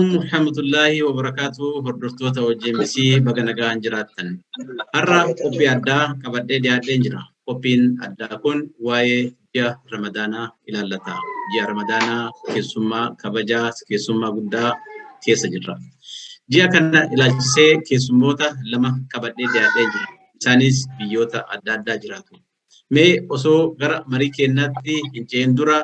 Warahmatullahi wabarakatuh. Hordoftoota OGMC baga nagaan jiraattan. Har'a qophii addaa qabadhee dhiyaadhee jira. Qophiin addaa kun waa'ee ji'a Ramadaanaa ilaallata. Ji'a Ramadaanaa keessummaa kabajaa keessummaa guddaa keessa jirra. Ji'a kana ilaalchisee keessummoota lama qabadhee dhiyaadhee jira. Isaanis biyyoota adda addaa jiraatu. Mee osoo gara marii keenyaatti hin ce'in dura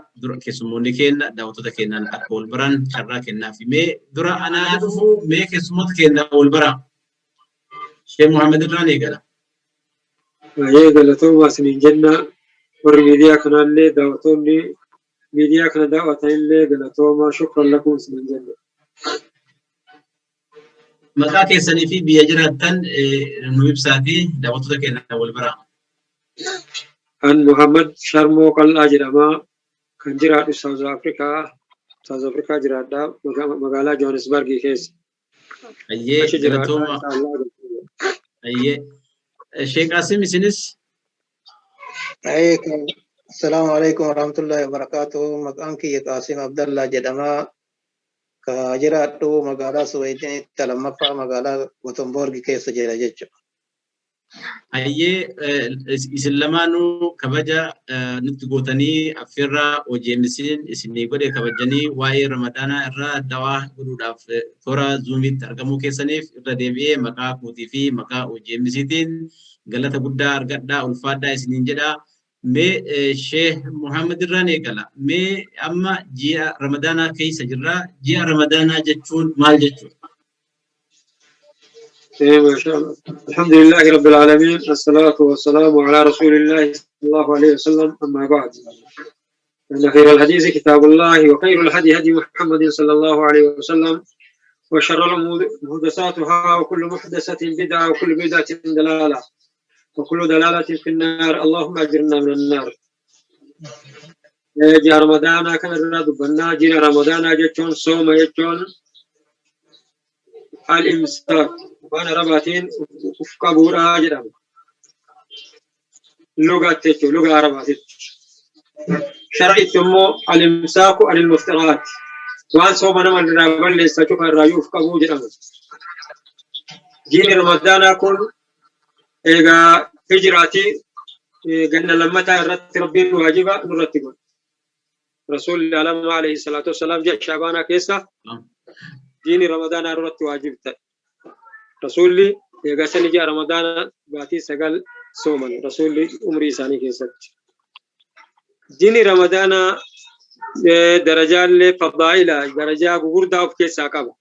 keessummoonni keenya daawwattoota keenyaan akka wal baran carraa kennaafi. Mee dura anaa dhufu mee keessummoota keenyaan wal bara. Sheekh Muhammad irraan eegala. Galatooma isiniin jenna warri miidiyaa kanallee daawwattoonni miidiyaa kana daawwatanillee galatooma shukran lakum isiniin jenna. Maqaa keessanii fi biyya jiraattan nu ibsaatii daawwattoota keenyaan wal bara. An Muhammad Sharmoo Qal'aa jedhama kan jiraadhu South Africa jiraadha magaalaa Johannesburg keessa. Ayyee galatooma. Ayyee Sheekh Qasim isinis. Assalamu alaikum warahmatullahi wabarakatuh. Maqaan kiyya Qasim Abdallah jedhama ka jiraadhu magaalaa Suweeditti lammaffaa magaalaa Gothenburg keessa jira jechuudha. Ayyee isin lamaanuu kabaja nutti gootanii affeerraa OGMC'n isinii godhe kabajanii waa'ee Ramadaanaa irraa dawaa godhuudhaaf toora Zoomiitti argamuu keessaniif irra deebi'ee maqaa kootii fi maqaa OGMC'tiin galata guddaa argadhaa ulfaadhaa isiniin jedhaa. Mee Sheekh Muhammad irraan eegala. Mee amma ji'a Ramadaanaa keessa jirra. Ji'a Ramadaanaa jechuun maal jechuudha? ما شاء الله الحمد لله رب العالمين الصلاة والسلام على رسول الله صلى الله عليه وسلم أما بعد إن خير الحديث كتاب الله وخير الهدي هدي محمد صلى الله عليه وسلم وشر الأمور محدثاتها وكل محدثة بدعة وكل بدعة دلالة وكل دلالة في النار اللهم أجرنا من النار. جاء رمضان كان الرد بنا جاء رمضان جتون صوم جتون الإمساك وانا رباتين وفقابورا جدام لغة عرباتين شرعي تمو الإمساك عن المفترات وان صوبنا من رابل لساتوك الرايو وفقابو جدام جيني رمضان كل إيغا هجراتي قلنا لما تأرت ربين واجبا نرتبون رسول الله عليه الصلاة والسلام جاء شعبانا كيسا جيني رمضان رت واجبتا رسولي يغسل جاء رمضان باتي سقل صوما رسولي عمري ثاني كيست جيني رمضان درجات لفضائل درجات غوردا في كيسا قبا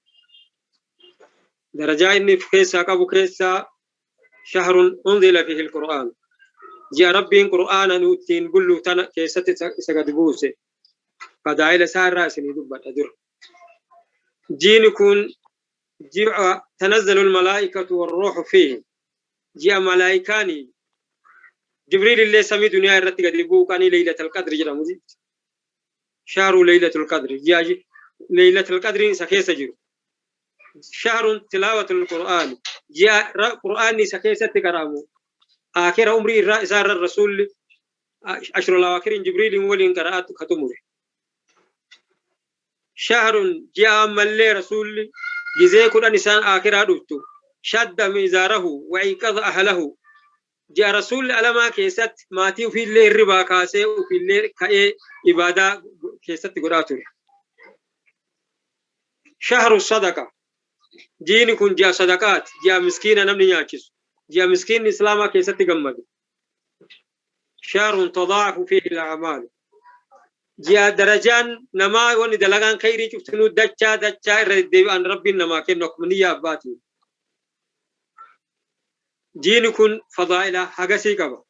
درجات اني في كيسا قبا كيسا شهر انزل فيه القرآن جاء ربي قرآن نوتين قلو تنا كيست سقد بوسه فضائل سار راسني دبت ادر جين يكون جاء تنزل الملائكة والروح فيه جاء ملائكاني جبريل اللي سمي دنيا الرتي قد يبوكاني ليلة القدر جرى مزيد شهر ليلة القدر جاء ليلة القدر سكي سجر شهر تلاوة القرآن جاء قرآن سكي ستكرامه آخر عمري رأسار الرسول أشر الأواخر جبريل مولين قرأت ختمه شهر جاء ملي رسول جزاء كل إنسان آخر هدوته شد ميزاره وعيقظ أهله جاء رسول ألما كيست ماتي في الليل ربا كاسه وفي الليل كأي إبادة كيست قراتور شهر الصدقة جين كن جاء صدقات جاء مسكين نمني ياكس جاء مسكين إسلاما كيست جمد شهر تضاعف فيه الأعمال جاء درجان نما وني دلغان خيري شفتنو دچا ردي ان ربي نما كنك منيا باتي جين كن فضائله حغسي كبا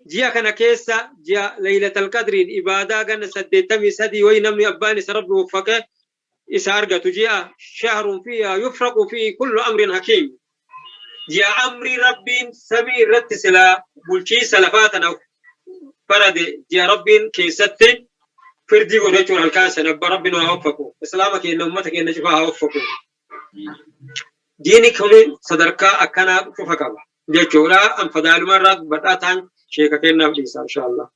جاء كان كيسا جاء ليلة القدر إبادة كان سدتمي سدي وينمني أباني سرب وفقه إسارقة جاء شهر فيها يفرق فيه كل أمر حكيم جاء أمر ربي سمي رتسلا بلشي سلفاتنا فرد يا ربين كيستي فردي ونجور الكاس نبى ربنا وفقه إسلامك إن أمتك إن نجفاها وفقه ديني كوني صدركا أكنا ففقه جولا أم فدال مرات بدأتان شيكا كنا إن شاء الله.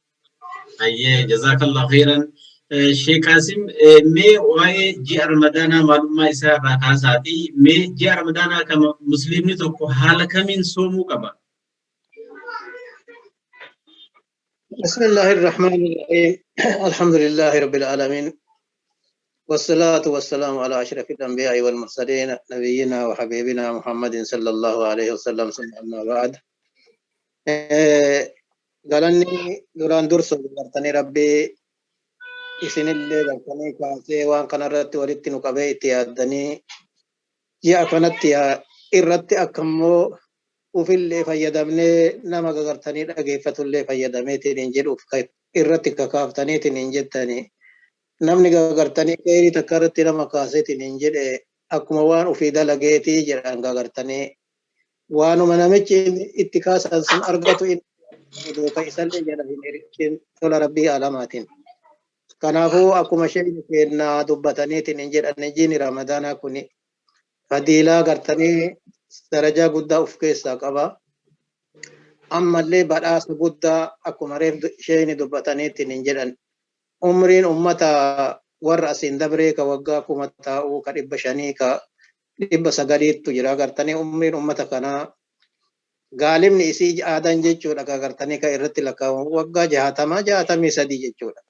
أيه جزاك الله خيرا. Sheikh Qasim, mee waa'ee ji'a Ramadaanaa maalummaa isaa irraa kaasaatii mee ji'a Ramadaanaa kama musliimni tokko haala kamiin soomuu qaba? بسم الله الرحمن الرحيم الحمد لله رب العالمين والصلاة والسلام على أشرف الأنبياء والمرسلين نبينا وحبيبنا محمد صلى الله عليه وسلم ثم أما بعد قالني دوران درسو قرتني ربي إسن اللي قرتني كاسي وان كان رت ولدت نقبي تيادني يا كانت يا إرت أكمو وفي اللي فيدمني نما قرتني أجيفة اللي فيدمني تنجد وفي إرت ككافتني تنجد تاني namni gagartanii qeerii takka irratti nama kaaseetiin hin jedhe akkuma waan ofii dalageetii jedhan gagartanii waanuma namichi itti kaasan sun argatu duuka isallee jala hin hirkin tola rabbii alamaatiin. Kanaafuu akkuma isheen kennaa dubbataniitiin hin jedhan jiini ramadaanaa kuni fadiilaa gartanii darajaa guddaa of keessaa qaba. Ammallee badhaasa guddaa akkuma reef isheen dubbataniitiin hin jedhan. Umriin ummata warra asiin dabree ka waggaa kuma taa'uu ka 500 ka 900 jira gartanii umriin ummata kanaa gaalimni isii aadan jechuudha gagartanii ka irratti lakkaa'amu waggaa 63 jechuudha.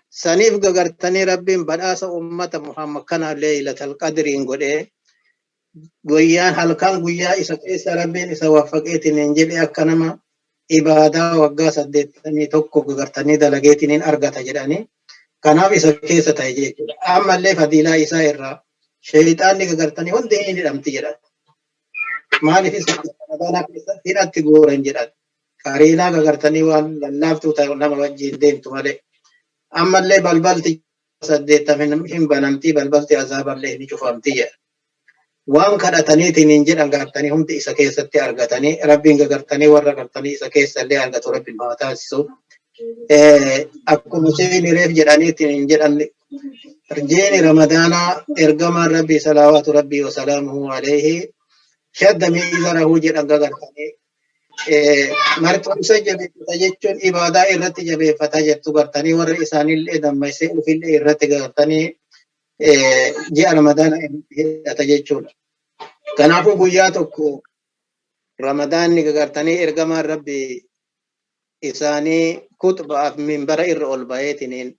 Saniif gagartanii rabbiin badhaasa ummata Muhammad kana Leeylatul Qadriin godhee guyyaan halkan guyyaa isa keessa rabbiin isa waffaqeetiin hin jedhe akka nama ibadaa waggaa 81 gagartanii dalageetiin argata jedhanii kanaaf isa keessa ta'e jechuudha. Ammallee fadiilaa isaa irraa shayxaanni gagartanii hundi hin hidhamti jedhan. Maaliif isa ramadaanaa keessatti hidhatti gooran jedhan. Qariinaa gagartanii waan lallaaftuu ta'e nama wajjin deemtu malee. Ammallee balbalti 80 hin banamti balbalti azaaballee hin cufamti jedhan. Waan kadhataniitiin hin jedhan gartanii hundi isa keessatti argatanii rabbiin gagartanii warra gartanii isa keessallee argatu rabbiin haa taasisu. Akkuma seeni reef jedhaniitiin hin jedhan jeeni ramadaanaa ergamaan rabbii salawaatu rabbii wasalaamuhu alayhi shadda miizarahu jedhan gagartanii marxumsa jabeeffata jechuun ibaadaa irratti jabeeffata jettu gartanii warra isaanillee dammaysee ufillee irratti gagartanii ji'a ramadaanaa hidhata jechuudha. Kanaafuu guyyaa tokko ramadaanni gagartanii ergamaan rabbi isaanii kutbaaf minbara irra ol baheetiniin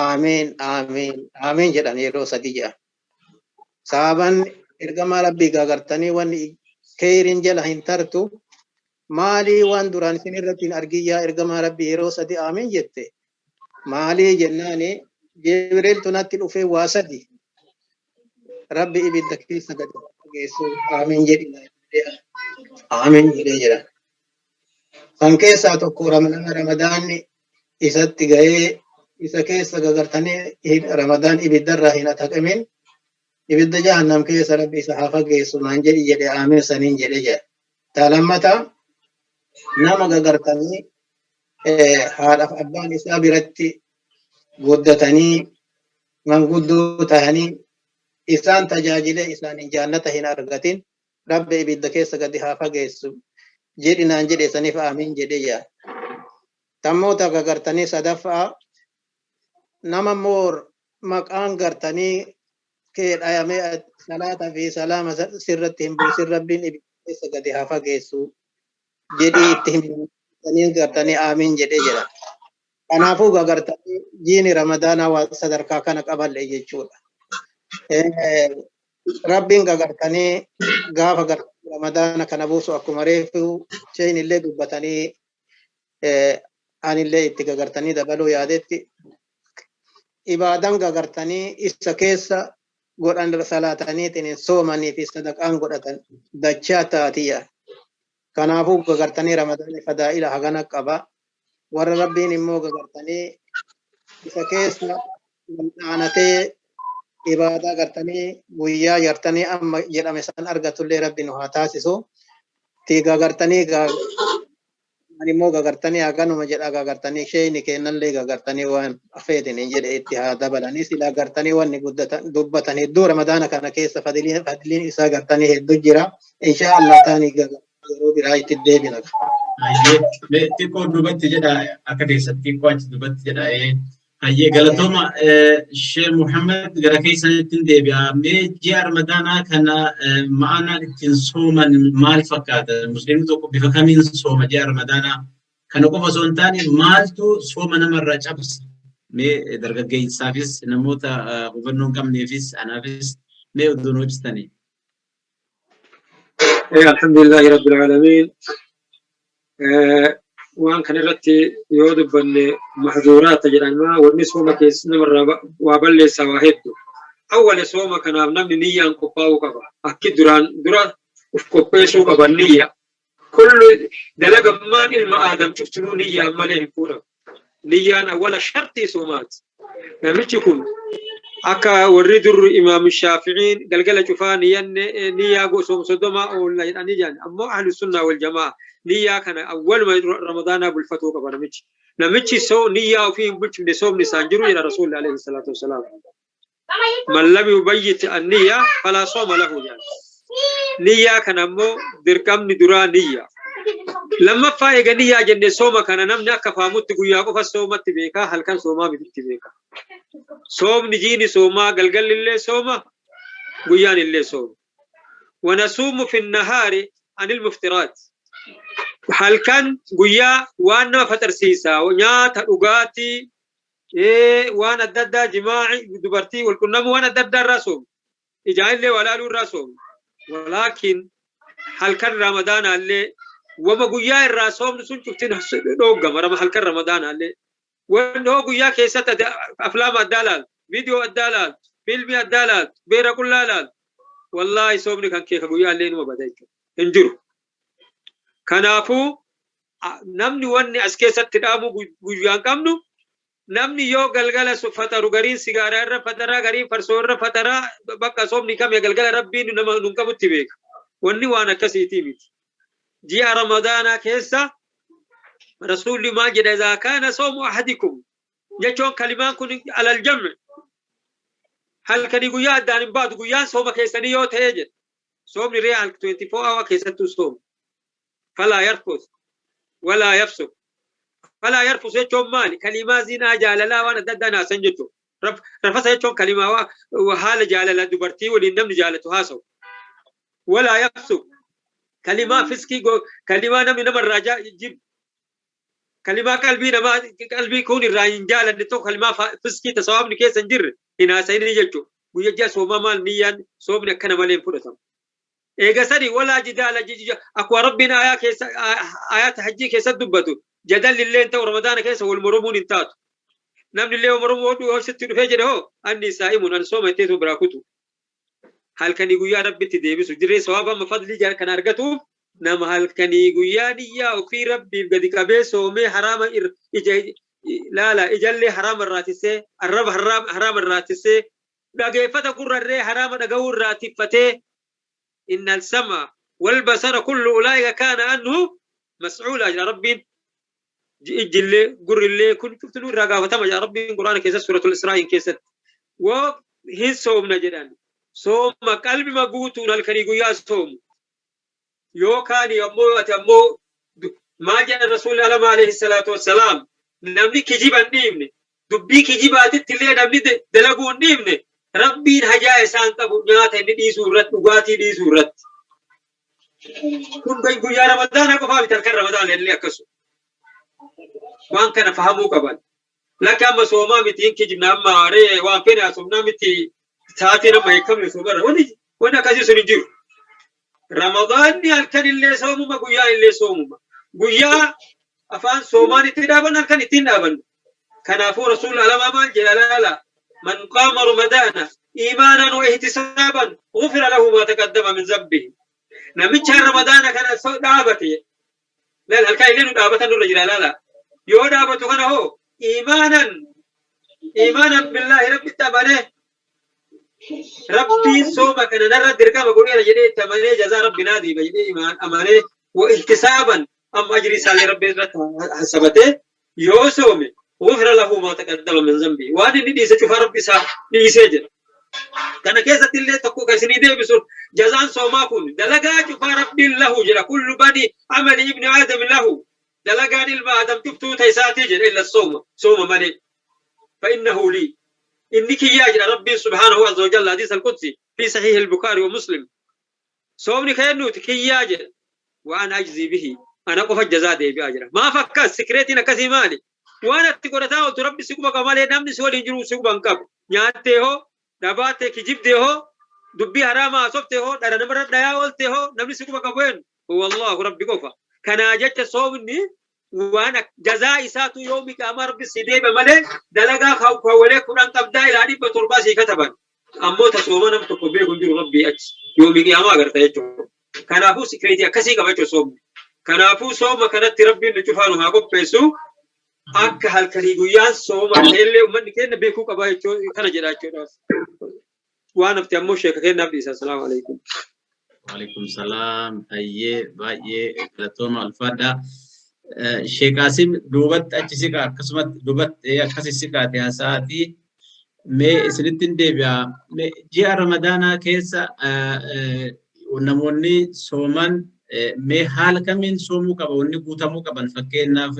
aamiin aamiin aamiin jedhan yeroo 3 jedhan. Sahaban ergamaa rabbii gagartanii wanni keeriin jala hin tartu maalii waan duraan isin irratti hin argiyyaa ergamaa rabbii yeroo 3 aamiin jette maalii jennaani Jibriil tunatti dhufee waa 3 rabbi ibidda keessa gad geessu aamiin jedhina aamiin jedhee jedhan. Kan keessaa tokko ramadaanni isatti gahee isa keessa gagartanii ramadaan ibiddarraa hin haqamin ibidda jahannam keessa rabbi isa haa fageessu naan jedhi jedhe aamiin saniin jedhe jedha. Talammata nama gagartanii haadhaaf abbaan isaa biratti guddatanii manguddoo tahanii isaan tajaajilee isaaniin jaannata hin argatin rabbi ibidda keessa gadi haa fageessu jedhinaan jedhe saniif aamiin jedhe jedha. Tammoota gagartanii sadaffaa nama moor maqaan gartanii kee dhayamee salaataa fi salaama sirratti hin buusin rabbiin ibidda keessa gadi haa fageessu jedhii itti himanii gartanii aamiin jedhe jedha. Kanaafuu gagartanii jiini ramadaanaa waan sadarkaa kana qaballe jechuudha. Rabbiin gagartanii gaafa ramadaana kana buusu akkuma reefu isheen illee dubbatanii anillee itti gagartanii dabaluu yaadetti ibaadan gagartanii isa keessa godhan salaataniitiin soomanii fi sadaqaan godhatan dachaa taatiyya. Kanaafuu gagartanii ramadaanni fadaa'ila hagana qaba. Warra rabbiin immoo gagartanii isa keessa wal'aanatee ibaadaa gartanii guyyaa gartanii amma jedhame san argatullee rabbi nu haa taasisu. Tiigaa gartanii immoo gagartanii haganuma jedha gagartanii sheeyni kennallee gagartanii waan afeetin hin jedhe itti haa dabalanii sila gartanii wanni dubbatan hedduu ramadaana kana keessa fadiliin isaa gartanii hedduu jira. Inshaa Allah taanii yeroo biraa itti deebina. Xiqqoo duubatti jedha akka keessatti xiqqoo achi duubatti jedha هي قالتهم الشيخ محمد قال كيس تندي بيا جاء رمضان كان معنا تنصوم مال فكاد المسلمين تو بفكامين صوم جاء رمضان كانوا كوفا زون تاني مالتو صوم أنا مرة جابس مي درجة جيد سافيس نموتا وبنون كم نفيس أنا فيس مي ودونو جستني. الحمد لله رب العالمين. وان كان رتي يودب بن محظورات جرانما والنسوة ما كيس نمر وابل سواهد أول سوما كان نمني نية كوباو كبا أكيد دران كوبيسو كبا نية كل دلق ما إلما آدم تفتنو نية مالين كورا نية أنا ولا شرطي سومات نمتكم أكا وردر إمام الشافعين قال شوفا نية قوسهم صدما ولا يعني جان أما أهل السنة والجماعة نية كان أول ما رمضان أبو الفتوى كبا نمتش سو نية وفيه بلش من سوم نسانجرو إلى رسول الله عليه الصلاة والسلام من لم يبيت النية فلا صوم له يعني نية كان أمو دركم ندرا نية لما فايق نية جن صوم كان نمنا كفامت تقويا كفا صومت بيكا هل كان صوما بدت بيكا صوم نجيني صوما قلقل اللي صوما قويان اللي صوم ونصوم في النهار عن المفترات هل كان قويا وانا فتر سيسا ونيات أغاتي وانا ددا جماعي دبرتي والكنم وانا ددا الرسوم إجاين لي ولا له الرسوم ولكن هل كان رمضان اللي وما قويا الرسوم نسون شفتين دوغا مرة هل كان رمضان اللي وانه قويا كيسة أفلام الدلال فيديو الدلال فيلم الدلال بيرا كلالال والله صومني كان كيف قويا اللي نما بدايته انجروا كنافو نمني واني أسكيسة تدامو قويا كامنو namni yoo galgala fataru gariin sigaaraa irra fatara gariin farsoo irra fatara bakka soomni kame galgala rabbiin nama nun qabutti beeka wanni waan akkasiitii miti ji'a ramadaanaa keessa rasuulli maal jedha izaa kaana soomu ahadikum jechuun kalimaan kun alal jam'i halkanii guyyaa addaan hin baatu guyyaan sooma keessanii yoo ta'e jedha soomni re'aal 24 hour keessattuu sooma falaa yarfus walaa yafsuq فلا يرفض يجون مالي كلمة زنا جاللا وانا ددنا سنجتو رفض يجون كلمة وحال جاللا دبرتي ولنم جالتو هاسو ولا يفسق كلمة فسكي كلمة نمي نمر راجع جيب كلمة قلبي كون الراين جالا نتو كلمة فسكي تصواب نكي سنجر هنا سيني جلتو ويجا سوما مال نيان صوبنا كنا مالين فرطم إيجا سري ولا جدال جيجا أكوا ربنا آيات حجي كيسا دبتو جدل اللي انت ورمضان كيس والمرمون انتات نمن اللي ومرمون وشت فجر هو اني صائم ان صوم تيتو براكوتو هل كان يقول يا ربي تديبس جري ثوابا من فضل جار كان ارغتو نم هل كان يقول يا نيا وفي ربي قد كبه صومي حرام لا اجل حرام الراتسه الرب حرام الراتسه دغيفه قرر حرام دغور راتفته ان السمع والبصر كل اولئك كان عنه مسؤول اجر ربي جل قر اللي كنت تقول رجاء يا ربي القرآن كيسة سورة الإسراء كيسة وهي صوم نجدان صوم قلب ما قوتون الكريجو يا صوم يو كان يمو ما جاء الرسول الله عليه الصلاة والسلام نمني كجيب النيمني دبي كجيبات التلي نمني دلقو النيمني ربي هجاء سان تبو نيات دي سورة وقاتي دي سورة كن بيقول يا رمضان أكو تذكر رمضان اللي أكسو وان كان فهموا قبل لكن ما سوما متين كجنا ما ري وان كان سومنا متي ساعتين ما يكمل سوبر وانا كذي سنجير رمضان ني الكن اللي سوموا ما قويا اللي سوموا قويا افان سومان تدابن الكن تندابن كان فو رسول الله ما جلالا من قام رمضان ايمانا واحتسابا غفر له ما تقدم من ذنبه نمشي رمضان كان دابتي لا الكاين دابته الرجال يو دابته كان هو ايمانا بالله رب التبانه ربي سوما كان نرى دركا بقولي على جدي تمني جزاء ربنا دي بجدي ايمان امانه واحتسابا ام اجري سال ربي حسبته يو سومي غفر له ما تقدم من ذنبه وادي دي سچ ربي سا دي سجن كان كيسه اللي تكو كسني دي بسور جزاء سوما كون دلغا چ ربي له جل كل بني عمل ابن ادم له دلغان البادم تبتو تيساتي جل الا الصوم صوم مالي فإنه لي إنك يا ربي سبحانه عز وجل حديث القدسي في صحيح البخاري ومسلم صومني كأنه تكياج وأنا أجزي به أنا قف الجزاء دي بأجره ما فكر سكرتنا كسي مالي وانا تقولتها تربي سيكوبا كمالي نامني سوى الانجلو سيكوبا انكب نياتي هو دباتي كجيبتي هو دبي حراما صفته هو دارا نمر دايا ولتي هو نامني سيكوبا كبوين هو الله ربي قفا كان أجت صومني وانا جزاء ساتو يومي كأمر بالسيدي بمالي دلقا خوالي كران قبدا إلى عدي بطرباسي كتبا أمو تصومنا بتقبيه قندر ربي أجس يومي كياما أغرتا يجو كان أبو سكريتي أكسي كبجو صومني كان أبو صوم كانت ربي نجفانو هاقو بيسو akka halkanii guyyaan sooma illee ummanni keenya beekuu qaba jechuun kana jedha jechuudha. Waan hafte ammoo sheeka kennaaf dhiisa. Assalaamu alaikum. Waalaikum salaam. Baay'ee galatooma alfaadha. Sheek Qaasim duubatti achi siqaa akkasumatti duubatti akkasi siqaate haasa'aatii mee isinitti hin deebi'a. Ji'a Ramadaanaa keessa namoonni sooman mee haala kamiin soomuu qaba wanni guutamuu qaban fakkeenyaaf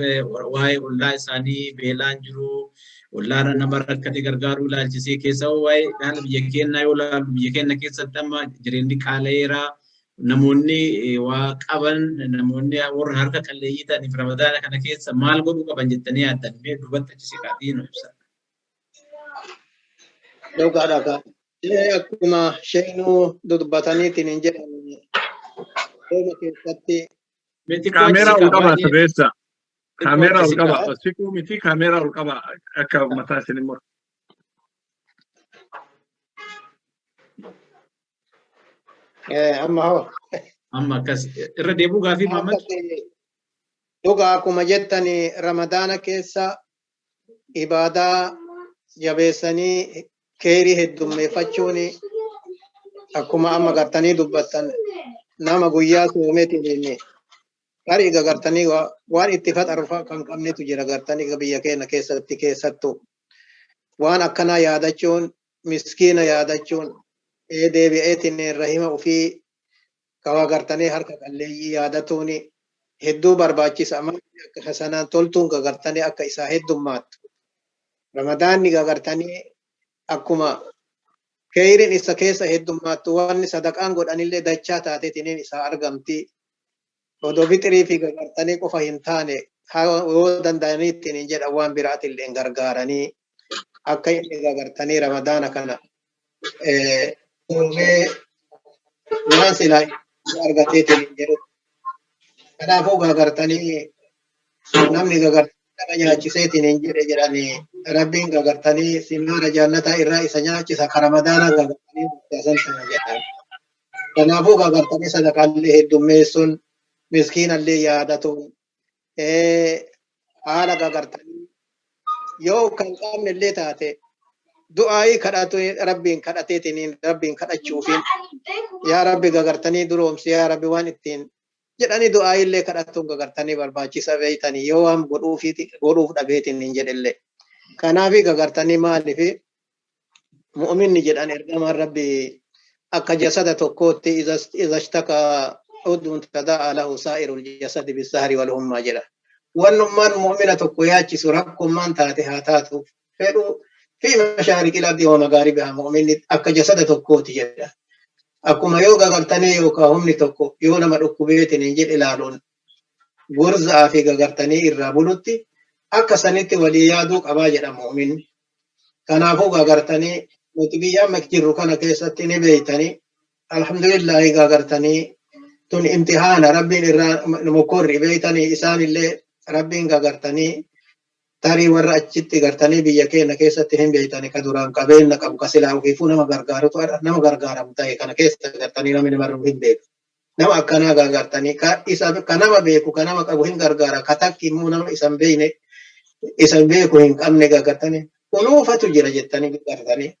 waa'ee ollaa isaanii beelaan jiru ollaarra nama rakkate gargaaruu ilaalchisee keessa waa'ee haala biyya keenyaa yoo ilaalu biyya keenya keessatti amma jireenyi qaala'eera namoonni waa qaban namoonni warra harka qalleeyyii ta'aniif Ramadaana kana keessa maal godhuu qaban jettanii yaaddan mee duubatti achi siqaatii nu ibsa. Dhugaadha. Akkuma sheenuu dubbataniitiin hin jedhamu. Kamera ulqaba sirreessa. Kamera ulqaba. Siquu miti kamera ulqaba akka mataa isin immoo. Amma hoo. Amma akkas irra deebuu gaafii Muhammad. Dhugaa akkuma jettani Ramadaana keessa ibaadaa jabeessanii keerii heddummeeffachuun akkuma amma gartanii dubbattan nama guyyaa soomeetiin qarii gagartanii waan itti faxarfa kan qabnetu jira gartanii biyya keenya keessattuu waan akkanaa yaadachuun miskiina yaadachuun deebi'eetiin rahima ofii kawa gartanii harka qalleeyyii yaadatuun hedduu barbaachisa amma akka sanaan toltuun gagartanii akka isaa heddummaattu Ramadaanni gagartanii akkuma keeyirin isa keessa heddummaattu wanni sadaqaan godhanillee dachaa taateetiin isaa argamti. Odoo fixrii fi gagartanii qofa hin taane yoo danda'aniittiin jedha waan biraatillee gargaaranii akka inni gagartanii Ramadaana kana waan silaa argateetiin jedhu. Kanaafuu gagartanii namni gagartanii nama nyaachiseetiin hin jedhe jedhanii rabbiin gagartanii simaara jannataa irraa isa nyaachisa Ramadaana gagartanii murteessan sana jedhan. Kanaafuu gagartanii sadaqaallee heddummeessuun miskiinallee yaadatuun haala gagartanii yoo kan qabnellee taate du'aayii kadhatu rabbiin kadhateetiin rabbiin kadhachuufiin yaa rabbi gagartanii duroomsi yaa rabbi waan ittiin jedhanii du'aayillee kadhatuun gagartanii barbaachisa beeytanii yoo waan godhuuf dhabeetiin hin jedhellee. Kanaafi gagartanii maaliif mu'minni jedhan ergamaan rabbi akka jasada tokkootti izashtaka udun tadaa lahu saa'irul jasadi bisahari wal hummaa jedha. Wannummaan mu'mina tokko yaachisu rakkummaan taate haa taatu fedhu fi mashaariqil ardi wa magaaribihaa mu'minni akka jasada tokkooti jedha. Akkuma yoo gagartanii yookaan humni tokko yoo nama dhukkubeetiin hin jedhe ilaaluun gorzaa fi gagartanii irraa bulutti akka sanitti walii yaaduu qabaa jedha mu'minni. Kanaafuu gagartanii nuti biyya amma jirru kana keessatti ni beeytanii alhamdulillahi gagartanii tun imtihaana rabbiin irraa mokorri beeytanii isaanillee rabbiin gagartanii tarii warra achitti gartanii biyya keenya keessatti hin beeytanii ka duraan qabeenya qabu ka silaa ofiifuu nama gargaarutu nama gargaaramu ta'e kana keessa gartanii namni marru hin beeku. Nama akkanaa gagartanii ka nama beeku ka nama qabu hin gargaara ka takki immoo nama isan beeyne isan beeku hin qabne gagartanii kunuufatu jira jettanii gartanii.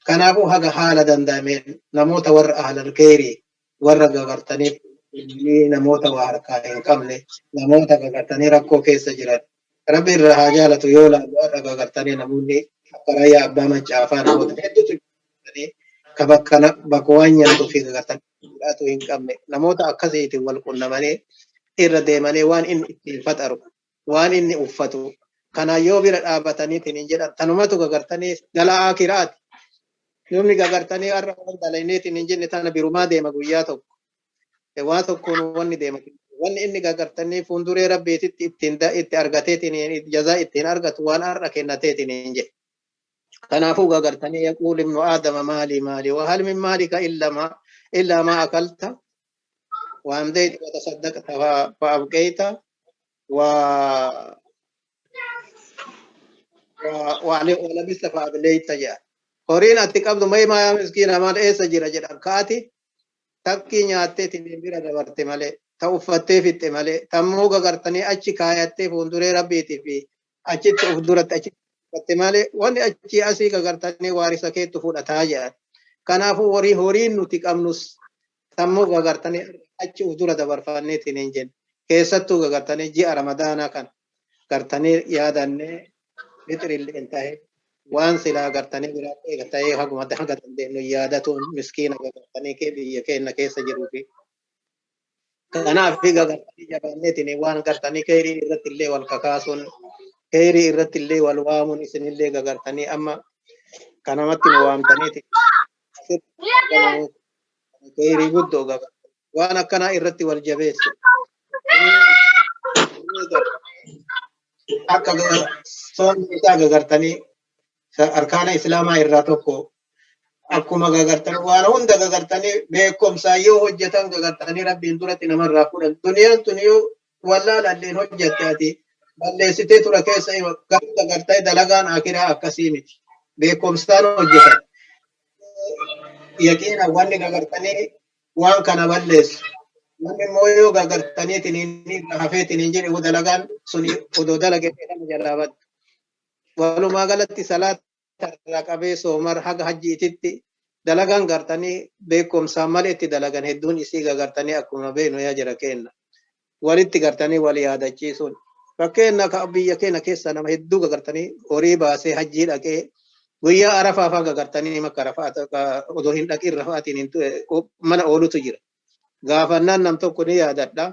Kanaafuu haga haala danda'ameen namoota warra ahlal keerii warra gagartanii namoota waa harkaa hin qabne namoota gagartanii rakkoo keessa jiran. Rabbi irraa haa jaalatu yoo laalu warra gagartanii namoonni akka raayyaa abbaa macaafaa namoota hedduutu ka bakka waan nyaatu fi gagartanii fudhatu hin qabne namoota akkasiitiin wal qunnamanii irra deemanii waan inni ittiin faxaru waan inni uffatu kana yoo bira dhaabataniitiin hin jedhan tanumatu gagartanii dala akiraati namni gagartanii har'a waan dalayneetiin hin jenne tana birumaa deema guyyaa tokko waan tokkoon wanni deema wanni inni gagartanii fuulduree rabbiititti itti argateetiin jazaa ittiin argatu waan har'a kennateetiin hin jedhe kanaafuu gagartanii yaquul ibnu aadama maali wa hal min maalika illa ma akalta wa amdayta wa tasaddaqta fa abqayta ولبست فأبليت جاء هورين أتقبض ما مسكين أمان إيسا جرى جرى كاتي تبكي نياتي تنبير دبرت مالي توفتي في التمالي تموغا قرطني أجي كاياتي فوندوري ربيتي في أجي تفدورت أجي التمالي واني أجي أسيكا قرطني وارسا كي تفود أتاجا كنافو هورين نتك أمنس تموغا قرطني أجي أفدورة دبرفاني تنين كيستو قرطني جي رمضانا كان قرطني يادني مثل اللي انتهى وان سلا قرطني برات ايغتاي حق مد حق تندنو يادتون مسكين قرطني كي يكين كيس جروفي انا في قرطني جبانتني وان قرطني كيري رت اللي والككاسون كيري رت اللي والوامون اسن اللي قرطني اما كانمت وامتني كيري بدو وانا كان رت والجبيس akka soon isaa gagartanii arkaana islaamaa irraa tokko akkuma gagartanii waan hunda gagartanii beekumsaa yoo hojjetan gagartanii rabbiin duratti namarraa fudhan duniyaan tuniyuu wallaalalleen hojjettaati balleessitee tura keessa gagartanii dalagaan akiraa akkasii miti beekumsaan hojjetan yaqiina wanni gagartanii waan kana balleessu wanni mooyoo gagartaniitiin hafeetiin jedhe dalagaan suni odoo dalagee nama jalaabat walumaa galatti salaata irraa qabee soomar haga hajjiititti dalagaan gartanii beekumsaan malee itti dalagan hedduun isii gagartanii akkuma beenu yaa jira kenna walitti gartanii wal yaadachiisuun fakkeenya ka biyya keenya keessa nama hedduu gagartanii horii baasee hajjii dhaqee guyyaa arafaa faa gagartanii makka arafaa odoo hin dhaqin rafaatiin mana oolutu jira gaafannaan nam tokko ni yaadadha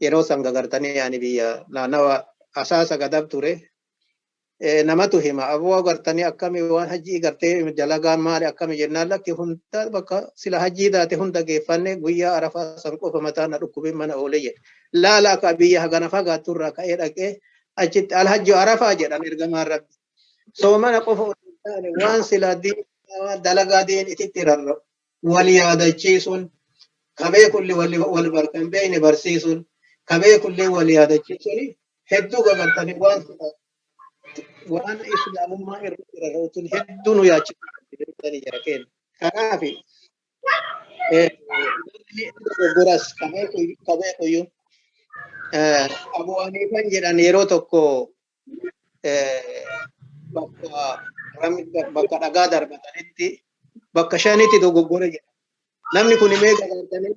yeroo san gagartanii yaani biyya naannawa asaasa gadab ture namatu hima aboo gartanii akkami waan hajjii gartee dalagaan maali akkami jennaan lakki hunda bakka sila hajjii daate hunda geeffanne guyyaa arafaa san qofa mataan dhukkubin mana oole jedhe laala akka biyya hagana fagaatturraa ka'ee dhaqee achitti alhajju arafaa jedhan ergamaan rabbi soomana qofa waan sila dalagaa diin ititti rarra wal yaadachiisuun kabee kulli wal barkan beeyne barsiisuun kabee kulli wal yaadachiisuun hedduu gagartanii waan islaamummaa irratti rarra'uun hedduu nu yaachisu jira kenna kanaaf goras kabee kuyyuu Abu Hanifan jedhan yeroo tokko bakka dhagaa darbatanitti bakka shanitti dogoggore jedha namni kun mee gagartanii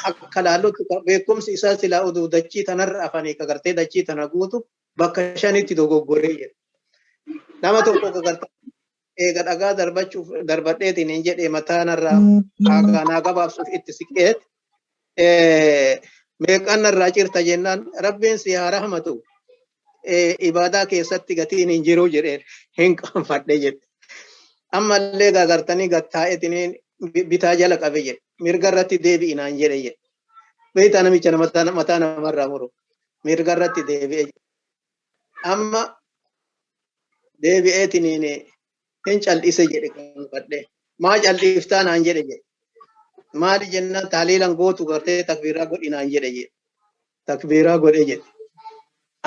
akka laallotti beekumsi isaa silaa oduu dachii tanarra afanii kagartee dachii tana guutu bakka shanitti dogoggoree jedha nama tokko gagartanii eega dhagaa darbachuuf darbadheetiin hin jedhee mataanarraa haaganaa gabaabsuuf itti siqeet meeqannarraa cirta jennaan rabbiin si haa rahmatu ibaadaa keessatti gatiin hin jiru jedheen hin qaanfadhe jedhe ammallee gagartanii gattaa'eetiin bitaa jala qabe jedhe mirga irratti deebi'inaan jedhe jedhe beeytaa namicha mataa namarraa muru mirga irratti deebi'e jedhe amma deebi'eetiin hin cal'ise jedhe qaanfadhe maa cal'iftaanaan jedhe jedhe maali jennaan taaliilan gootu gartee takbiiraa godhinaan jedhe jedhe takbiiraa godhe jedhe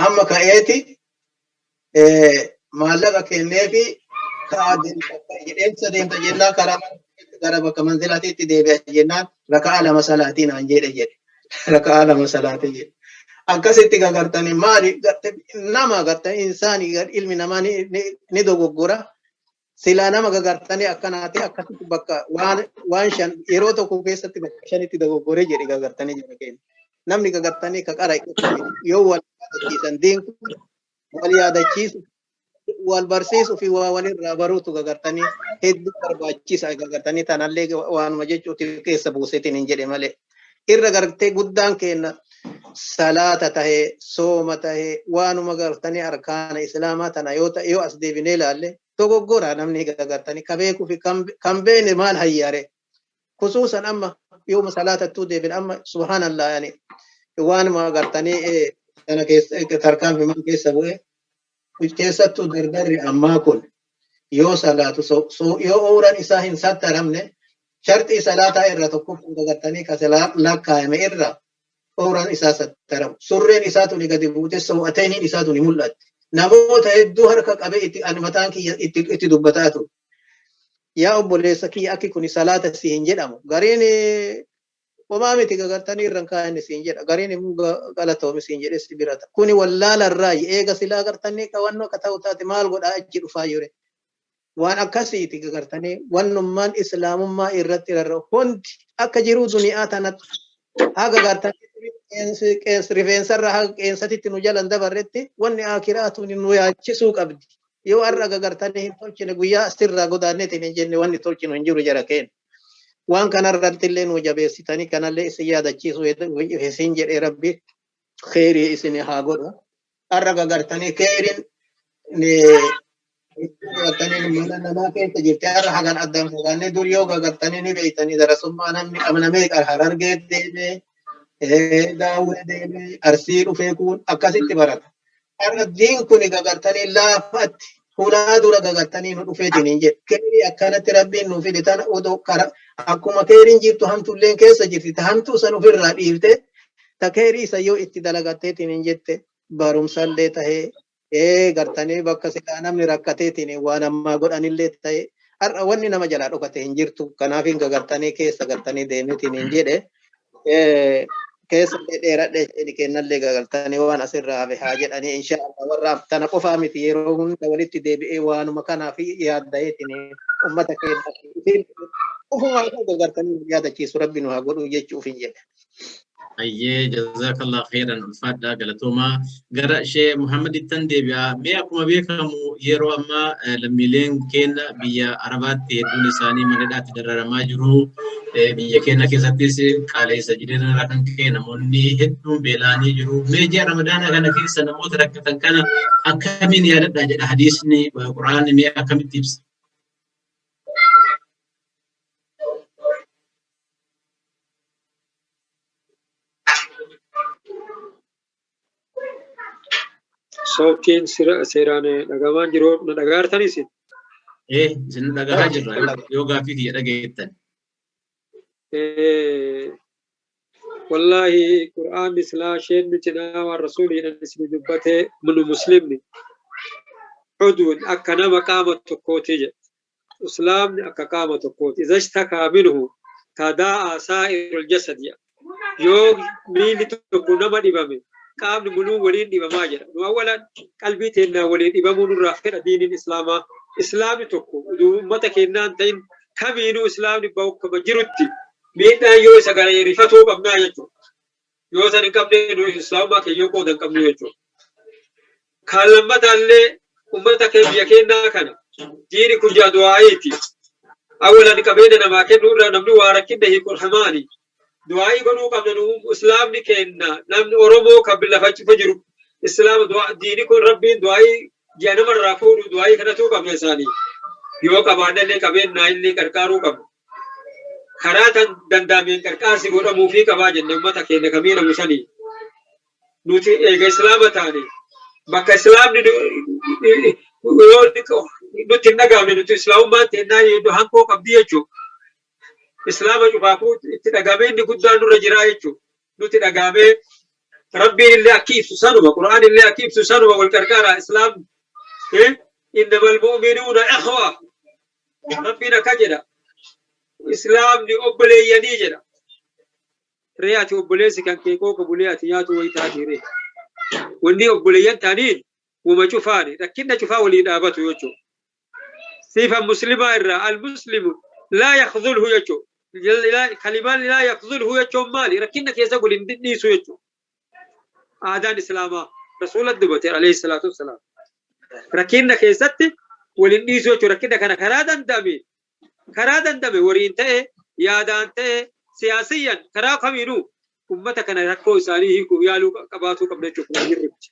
amma ka'eeti maallaqa kenneefi jedheensa deemta jennaan karaa gara bakka manzilaatiitti deebi'a jennaan raka'aa lama salaatiin aan jedhe jedhe raka'aa lama salaatii jedhe akkasitti gagartanii maali nama gartanii insaanii ilmi namaa ni dogoggora silaa nama gagartanii akkanaati akkasitti bakka waan shan yeroo tokko keessatti bakka shanitti dogoggoree jedhe gagartanii jira keenya namni gagartanii ka qara yoo wal yaadachiisan diinku wal yaadachiisu wal barsiisuu fi waa walirraa baruutu gagartanii hedduu barbaachisa gagartanii tanallee waanuma jechuuti keessa buuseetiin hin jedhe malee irra gartee guddaan keenya salaata tahee sooma tahee waanuma gartanii arkaana islaamaa tana yoo as deebinee ilaalle dogoggora namni gartanii ka beekuu fi kan beekne maal hayyaare khusuusan amma yooma salaatattuu deebin amma subhaanallah yani waanuma gartanii sana keessa tarkaanfiman keessa bu'e keessattuu dardarri ammaa kun yoo salaatu yoo uuran isaa hin sattaramne sharxii salaataa irra tokko gartanii ka lakkaa'ame irra uuran isaa sattaramu surreen isaatu ni gadi buute sawwateeniin isaatu ni mul'atti namoota hedduu harka qabee itti mataan kiyya itti dubbataatu yaa obboleessa kiyya akki kun salaata si hin jedhamu gariin homaa miti gartanii irraan kaa'anii si hin jedha gariin immoo galatoomi si hin jedhe si birata kuni wallaalarraa eega silaa gartanii qawannoo akka ta'u taate maal godhaa achi dhufaa yure waan akkasiiti gartanii wannummaan islaamummaa irratti irra hundi akka jiru duniyaa tanatti haga gartanii rifeensarra haga qeensatitti nu jalan dabarretti wanni akiraatu nu yaachisuu qabdi yoo har'a gartanii hin tolchine guyyaa asirraa godaanneetiin hin jenne wanni tolchinu hin jiru jara keenya waan kanarratti illee nu jabeessitanii kanallee isin yaadachiisu isin jedhee rabbi khairii isin haa godhu har'a gartanii khairiin gartanii mana namaa keessa jirti har'a hagan addaan fagaannee dur yoo gartanii ni beeytanii darasummaa namni qabnamee harargee deemee daawwee deemee arsii dhufee kun akkasitti barata har'a diin kun gartanii laafatti hulaa dura gartanii nu dhufeetiin hin jedhe khairii akkanatti rabbiin nu fide tana odoo kara akkuma khaiiriin jirtu hamtuulleen keessa jirti ta hamtuu san ofirraa dhiifte ta khairii isa yoo itti dalagatteetiin hin jette barumsallee tahee gartanii bakka silaa namni rakkateetiin waan ammaa godhanillee ta'e har'a wanni nama jalaa dhokate hin jirtu kanaaf hin gartanii keessa gartanii deemeetiin hin jedhe keessa dheeradhee kennallee gartanii waan asirraa hafe haa jedhanii inshaallah warra tana qofaa miti yeroo hunda walitti deebi'ee waanuma kanaaf yaaddaeetiin ummata keenya ufuma gartanii yaadachiisu rabbi nu haa godhu jechuuf hin jedhe. أيه جزاك الله خيرا الفادة قالتوما قرأ شيء محمد التندبيا ميا كم بيكم يرو أما لميلين كين بيا عربات تهدون لساني مندات درر ما جرو بيا كينا كيساتيس كالي سجدين ركن كينا مني هدون بيلاني جرو ميجي رمضان كان في سنة موت ركتن كان أكمل يارد أجد حديثني والقرآن ميا كم تيبس Sokin seeraan dhagamaan jiru na dhagaartanis. Isin dhagahaa jirra yoo gaaffii kiyya dhageettan. Wallahi Qur'aan islaa sheen cinaa waan rasuuliin isin dubbate munu muslimni udwun akka nama qaama tokkooti jedha. Islaamni akka qaama tokkooti. Iza ishtakaa minhu tadaa saa'irul jasad jedha. Yoo miilli tokko nama dhibame qaamni muluu waliin dhibamaa jira. Nu awwalan qalbii teennaa waliin dhibamuu nurraa fedha diiniin islaamaa. Islaamni tokko ummata kennaan ta'in kamiinuu islaamni bakkuma jirutti miidhaan yoo isa gara rifatuu qabnaa jechuudha. Yoo san hin qabne nu islaamummaa keeyyoo qooda hin qabnu jechuudha. Kan lammataallee ummata biyya kennaa kana diini kun jaa du'aayiiti. Awwalan qabeenya namaa kennuu irraa namni waa rakkinna hiikul hamaani. Du'aayii godhuu qabna nu islaamni kenna namni Oromoo kan billafachifa jiru islaama diini kun rabbiin du'aayii ji'a namarraa fuudhu du'aayii kadhatuu qabna isaanii. Yoo qabaannallee qabeennaa illee qarqaaruu qabna. Karaa tan danda'ameen qarqaarsi godhamuu fi qabaa jenne ummata keenya kamiina musanii. Nuti eega islaama taane bakka islaamni nuti hin dhagaamne nuti islaamummaan teennaa yeeddu hankoo qabdi jechuudha. Islaama cufaafuu itti dhagamee inni guddaan nurra jiraa jechuudha. Nuti dhagamee rabbiin illee akki ibsu sanuma Qur'aan illee akki ibsu sanuma wal qarqaaraa islaamni. Innamal mu'minuuna ikhwa. Rabbiin akka jedha. Islaamni obboleeyyanii jedha. Re'aati obboleessi kan kee kooka bulee ati nyaatu wayii taati ree. Wanni obboleeyyan ta'aniin wama cufaani rakkinna cufaa waliin dhaabatu jechuudha. Sifa muslimaa irraa al-muslimu laa yakhdhulhu jechuudha. Kalimaan laa yakhdhulhu jechuun maali? Rakkinna keessa waliin dhiisu jechuudha. Aadaan islaamaa rasuula dubbate alayhi salaatu wassalaam. Rakkinna keessatti waliin dhiisu jechuudha. Rakkinna kana karaa dandame waliin ta'e yaadaan ta'e siyaasiyyan karaa kamiinuu أمتك أنا ركوا إسانيه كويالو كباتو قبل تشوف نجربت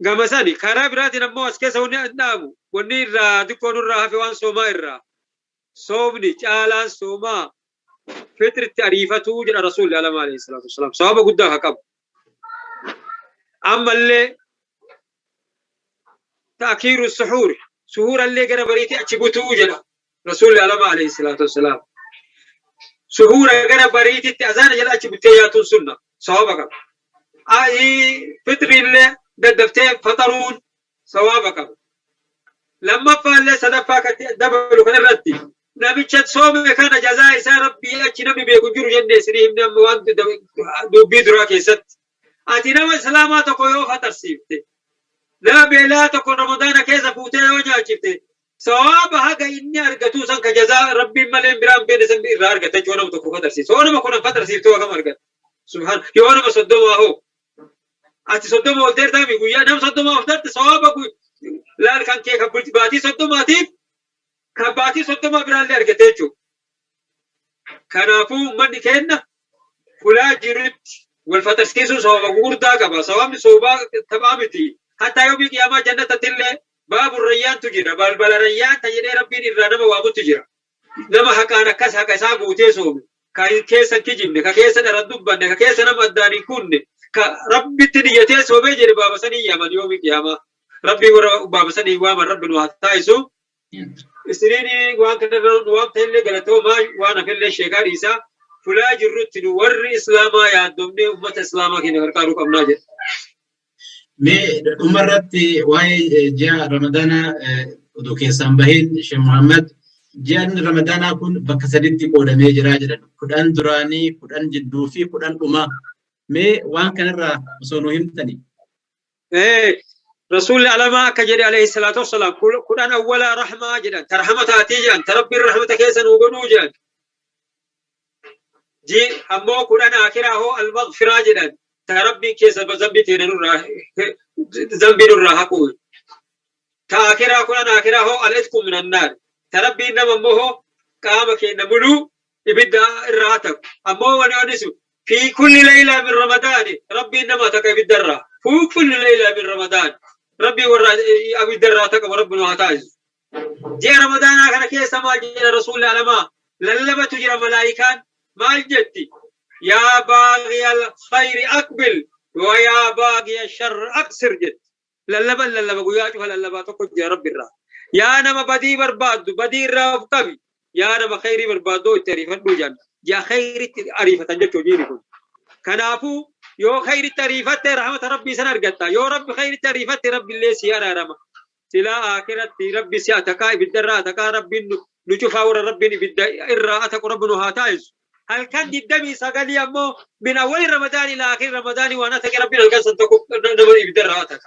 قام ساني كارا براتي نمو أسكيس وني أدنامو وني را دكون الرا في وان سوما الرا صومني جالان سوما فترة تعريفة توجد رسول الله عليه الصلاة والسلام صحابة قدها كب أما اللي تأخير السحور سحور اللي قرا بريتي أتشبو توجد رسول الله عليه الصلاة والسلام سحور قرا بريتي تأذان جل أتشبو تياتون سنة صحابة كب أي فترة اللي ددفتين فطرون صحابة كب لما فعل صدفة دبلو كان ردي نبي شد صوم كان جزاء إسا ربي أتي نبي بيكون جنة سريهم نم وان دوبي درا كيست أتينا وسلامات كويو خطر سيفته لا بلا تكون رمضان كيس فوته وجا جبته صواب هذا إني أرجتو سان كجزاء ربي ملهم برام بين سن إرار كته جونا متكو خطر سيف صونا ما كنا خطر سيف تو كم أرجت سبحان يوانا ما صدق ما هو أتي صدق ما ودير تامي يا نام صدق ما ودرت صواب أقول لا كان كي خبرت باتي صدق ما تيب كباتي صدق ما بران لي أرجته جو كنافو من كنا فلا جرت والفتر كيسو صواب غوردا كبا صواب صوبا تمامتي حتى يوم القيامة جنة تلي باب الريان تجرى بل الريان تجري ربي الرانم وابو تجرى لما حكانا كس حكا سابو تيسوم كيسا كجمني كيسا ردبني كيسا نمداني كوني كربي تنيتي سوبي جري باب سني يمن يوم القيامة ربي باب سني وامن ربي نواتايسو استريني وان كنا نوام تلي قلتو ما وانا في اللي شيكار إيسا فلا جرت نور إسلاما يا دمني أمة إسلاما كنا كركارو كم ناجر مي أمرت واي جاء رمضان ودوكي سامبهين شيخ محمد جاء رمضان كن بكسرتي قولا مي جراجر كدان دراني كدان جدوفي كدان أمة مي وان كان الرا مسونو همتني رسول الله كجري عليه الصلاة والسلام كدان أولا رحمة جدا ترحمة تاتيجان تربي الرحمة كيسا وقنو جان جي أمو كدان آخره المغفرة جدا تربي كيس بزنبي تنور زنبي نور حقول تأخيرا كنا آخرا هو الإتكم من النار تربي إنما مه قام كنا ملو يبدأ الراتب أمو ونسو في كل ليلة من رمضان ربي إنما تك بالدرة في كل ليلة من رمضان ربي ورا أبي الدرة تك وربنا هتاز جاء رمضان آخر كيس ما جاء رسول الله ما للما تجرى ملائكان ما الجدي يا باغي الخير أقبل ويا باغي الشر أقصر جد للبا قوياجو للبا تقول يا رب الرا يا نما بدي برباد بدي الرا قبي يا نما خيري بربادو تعريفا دوجان يا خيري عريفة جتو جيركم كنافو يو خير التعريفة رحمة ربي سنرجتا يو رب خير التعريفة ربي اللي سيارة رما سلا آخرت ربي سياتكا بالدرا تكا ربي نشوف اور ربي بالدرا أتك ربنا هاتايز هل كان الدم سقالي أمو من أول رمضان إلى آخر رمضان وأنا تك ربي القصة تكو نبي بالدراتك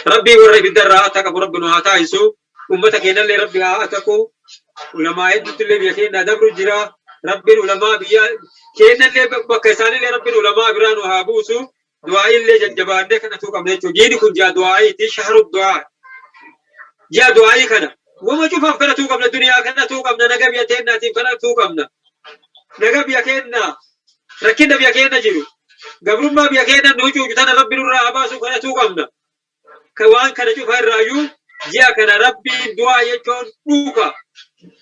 ربي وري بالدراتك وربنا هاتايسو أمتك هنا اللي ربي هاتكو علماء يدت اللي بيكين دبر جرا ربي العلماء بيا كين اللي بكسان اللي ربي العلماء برانو هابوسو دعاء اللي جنجبان ده كنا توكم ده جيني كن جا دعاء دي شهر الدعاء جا دعاء كنا وما شوف كنا توكم الدنيا كنا توكم نجاب يتين نتيم كنا توكمنا نجاب يكينا ركينا بيكينا جيرو قبل ما بيكينا نوجو جتنا ربي نور أباسو كنا توكمنا كوان كنا شوف هاي الرأيو جا كنا ربي دعاء يجون نوكا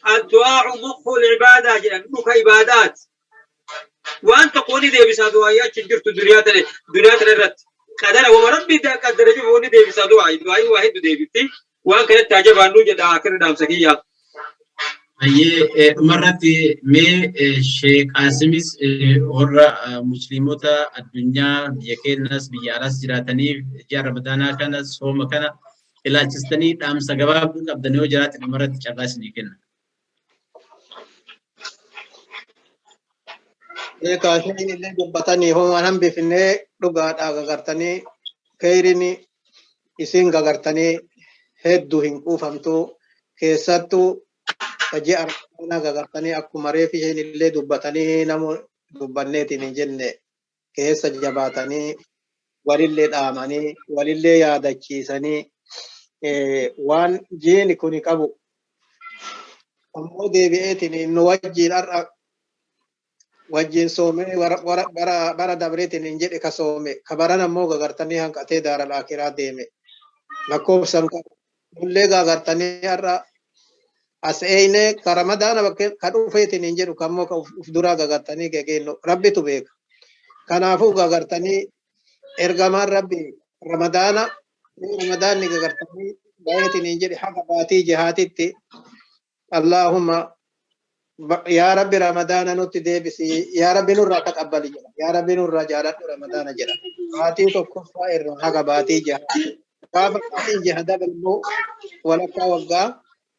الدعاء مخ العبادة جل نوكا عبادات وأنت قولي ده بس دعاء يجرت دنيا ترى قدر وربي ده قدر جو قولي ده بس دعاء واحد ده بيتي وان كانت تعجب عنو جدا آخر نام سكيا أيه مرة مي شيخ قاسميس ورا مسلموتا الدنيا بيكين ناس بيارس جراتني جار رمضان كان صوم كان إلى جستني دام سجباب قبضنيو جرات مرة تجاس نيكنا كاشين اللي جبتني هو أنا بفني لقات أغرتني كيرني إسين أغرتني هدو هنكو فهمتو كيساتو فجأة أنا غرتني أكو مريفي هين اللي دبتني نمو دبنيتي من جنة كيس جباتني ولله دامني ولله يادكيسني وان جيني كوني كابو أمو دي بيتني نوجي الأرق wajjin soomee bara dabreetiin hin jedhe ka soome ka baran ammoo gagartanii hanqatee daara laakiraa deeme lakkoofsan mullee gagartanii har'a as eeyne ka ramadaana ka dhufeetiin hin jedhu kammoo ka uf duraa gagartanii gegeenno rabbitu beeka kanaafuu gagartanii ergamaan rabbi ramadaanni gagartanii bayeetiin hin jedhe haga baatii jihaatitti Allahumma يا ربي رمضان نوتي ديبسي يا ربي نور تقبل جل يا ربي نور جالت رمضان جل باتي تو كفا إرها باتي جه كاب باتي جه هذا بالمو ولا كوجا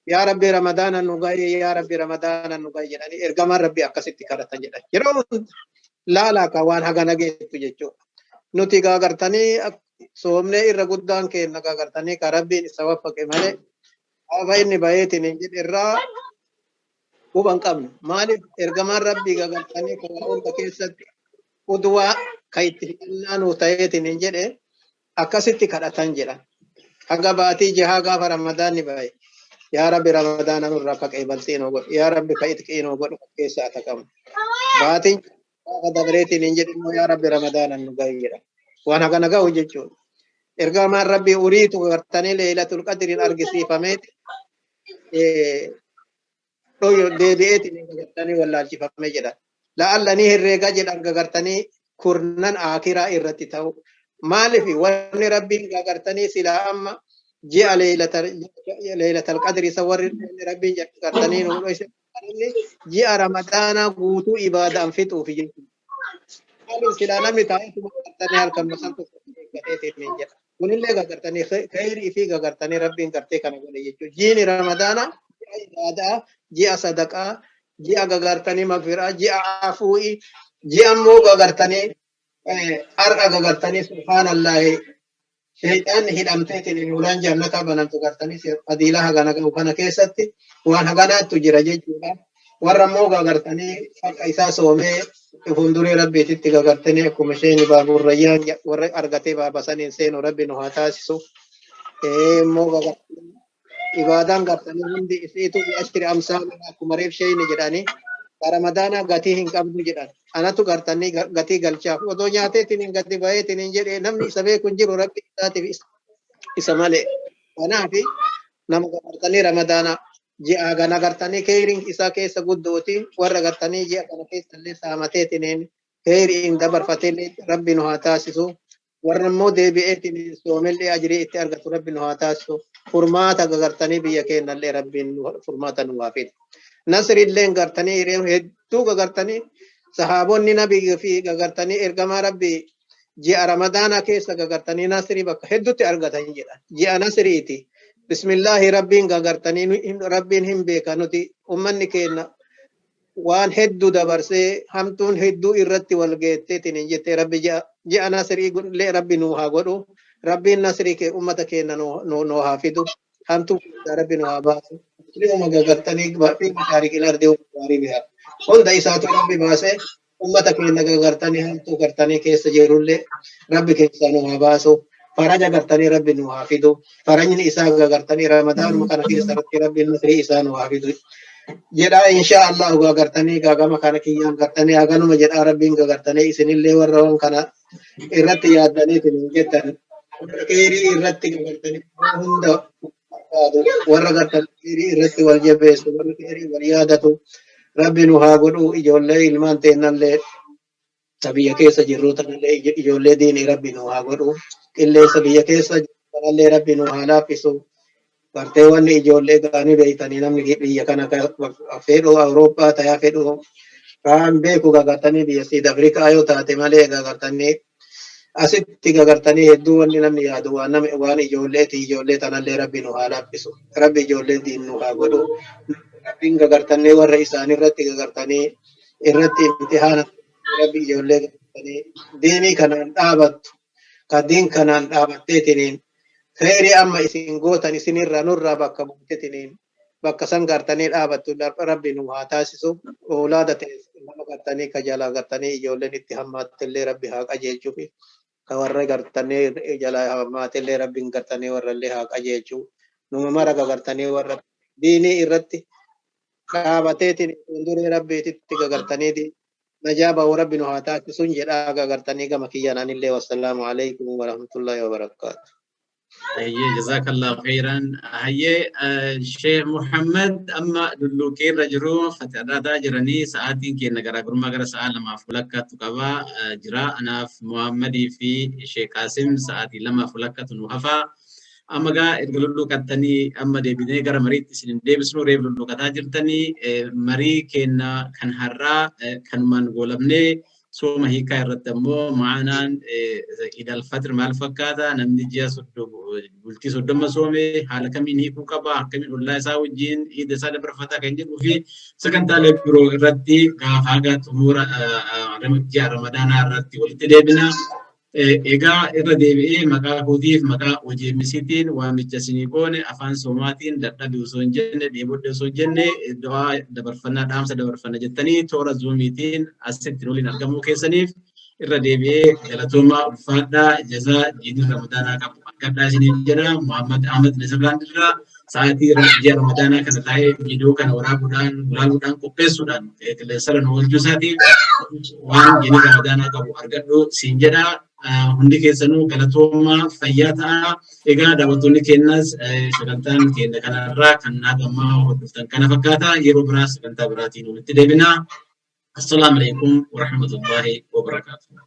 يا ربي رمضان نوغاي يا ربي رمضان نوغاي يعني إرجام ربي أكسيت كارت جل يرون لا كوان هذا نجي تجيشو نوتي كاغرتني سومني إرغودان كي نكاغرتني كربي سواب كماله أبايني بايتي نجد إرّا وبان قبل مالك إرجمان ربي قالتني كون تكيست ودوا كيت لانو تايت نجد أكسيت كارت جل أجاباتي جهاga رمضان نباي يا ربي رمضان نور رفق إبلتين وقول يا ربي كيت كين وقول كيس أتكم باتي هذا بريتي نجد يا ربي رمضان نباي وانا كنا جاو جيتشون إرجمان ربي أريد وقرتني ليلة القدر الأرجسي فميت توي ديبيتي نقرتني ولا الجفا مجدا لعلني الرجاء جل أرجعتني كورنان آخرة إرتيتاو مالفي وان ربي قرتني سلا أما جاء ليلة القدر سور ربي قرتني نقول جاء رمضان قوتو إبادة أنفتو في جيل قالوا سلا نمي تايتو قرتني هالكم مسنتو قرتني نجدا ونلقى قرتني خير في قرتني ربي قرتني كنا قولي جيني رمضان إبادة جاء صدقة جاء قرتني مغفرة جاء عفوي جاء مو قرتني أرقى قرتني سبحان الله شيطان هدمتني نولان جنة بنانتو قرتني فضيلة غنا وكنا كيستي وأنا غنا تجرى جيجولا ورمو قرتني إسا سومي فندوري ربي تتي قرتني كمشيني باب الريان ورق أرقتي باب سنين سين ربي نهاتاسسو مو قرتني إبادان قرتني هندي إسيتو بأشتر أمسال كمريب شيء نجراني رمضان غتي هن قبض جدان أنا تو قرتني غتي غلشاف ودنيا تين غتي باي تين جري نمني سبي كنجر ربي ذاتي إسماله أنا في نم قرتني رمضان جاء غنا قرتني كيرين إسا كيس قدوتي ورا قرتني جاء غنا كيس اللي سامتي تين كيرين دبر فتيل ربي نهاتاسسو ورمو دي بيتين سومل أجري إتأرجت ربي نهاتاسسو فرمات قرتني بيكين اللي ربي فرمات نوافد نصر اللين قرتني هدو قرتني صحابوني نبي في قرتني إرجما ربي جاء رمضان كيس قرتني نصري بك هدو تأرجتني جاء نصريتي بسم الله ربي قرتني ربي هم بيكانوتي أمني كينا وان هدو دبرسي همتون هدو إرتي والجيتي تنجتي ربي جاء نصري لي ربي نوها قولو ربي نصري كي أمتك كينا نوها فيدو همتو ربي نوها باسو اليوم قرتني في مشارك الأرض ومغاربها بها هند إسات ربي باسه أمتك إنك قرتني هم تو قرتني كيس جيرول ربي كيسانو باسو فرج قرتني ربي نوافدو فرجني إساق قرتني رمضان مكان في سرت ربي نصري إسانو وافدو جدا إن شاء الله قرتني كاغا مكان كيان قرتني أغانو مجد ربي قرتني إسن اللي ورون كان إرتي يادني تنجتن كيري إرتي قرتني هند ورقة الكيري رتي والجبس والكيري واليادة ربي نها قلو إجولي ilmaan teennallee sabiyya keessa jirruutanallee ijoollee diinii rabbi nuhaa godhu qilleensa biyya keessa jirruutanallee rabbi nuhaa laaffisu gartee wanni ijoollee gaanii beeytanii namni biyya kana fedhu Awurooppaa tayaa fedhu kaan beeku gagartanii biyya Siid Afrikaa yoo taate malee gagartanii asitti gagartanii hedduu wanni namni yaadu waan ijoollee tanallee rabbi nuhaa laaffisu rabbi ijoollee diin nuhaa godhu rabbiin gagartanii warra isaan irratti gagartanii irratti imtihaana rabbi ijoollee gagartanii diinii kanaan dhaabattu ka diin kanaan dhaabatteetiniin khayri amma isin gootan isinirraa nurraa bakka buutetiniin bakka san gartanii dhaabattu rabbi nu haa taasisu oolaada ta'e nama gartanii ka jalaa gartanii ijoolleen itti hammaattillee rabbi haa qajeelchuufi ka warra gartanii jalaa hammaattillee rabbiin gartanii warrallee haa qajeelchuu numa mara gagartanii warra diinii irratti dhaabateetiin fuulduree rabbiititti gagartanii نجابة وربنا هاتاك سنجر آغا غرتني كما كيانا نلي والسلام عليكم ورحمة الله وبركاته. هي جزاك الله خيرا. هي الشيخ محمد أما دلوكي رجرو فتادا جراني ساعتين كي نغرا غرما غرا ساعة لما فلكة تقبا جرا أنا في محمدي في شيخ قاسم ساعتي لما فلكة نوحفا أما غا إرغلو كتاني أما دي بني غرا مريد سنين دي بسنو ريبلو كتا جرتاني مري كينا كان هرا كان من غولبني سوما هيكا يرتمو معنا إذا الفتر مع الفكاتا نمدجيا صدو قلتي صدو مسومي حالا كمين هيكو كبا كمين الله يساو الجين إذا سادة برفتا كنجد وفي سكن تالي برو ردي غافاقا تمورا رمجيا رمضانا ردي والتدابنا إيغا إردي مكا هوديف مكا وجي مسيتين ومجاسيني كوني أفان سوماتين دادا بيوسون جنة ديبود بيوسون جنة دعا دبرفنا دامسا دبرفنا جتاني تورا زوميتين أستنولين أرقمو كيسانيف إردي جلتوما الفادا جزا جيد رمضانا كبدا سيني جنا محمد أحمد نزبلان درا ساعتي رجي رمضانا كنتاي جيدو كان ورابودان كوبيسودان كلسرن والجوساتي وان جيني رمضانا كبو أرقدو سينجدا hundi keessanuu galatooma fayyaa ta'a. Egaa daawwattoonni keenyas sagantaan keenya kanarraa kan naagamaa hordoftan kana fakkaata. Yeroo biraa sagantaa biraatiin walitti deebina. Assalaamu alaikum wa rahmatullahi wa barakaatuh.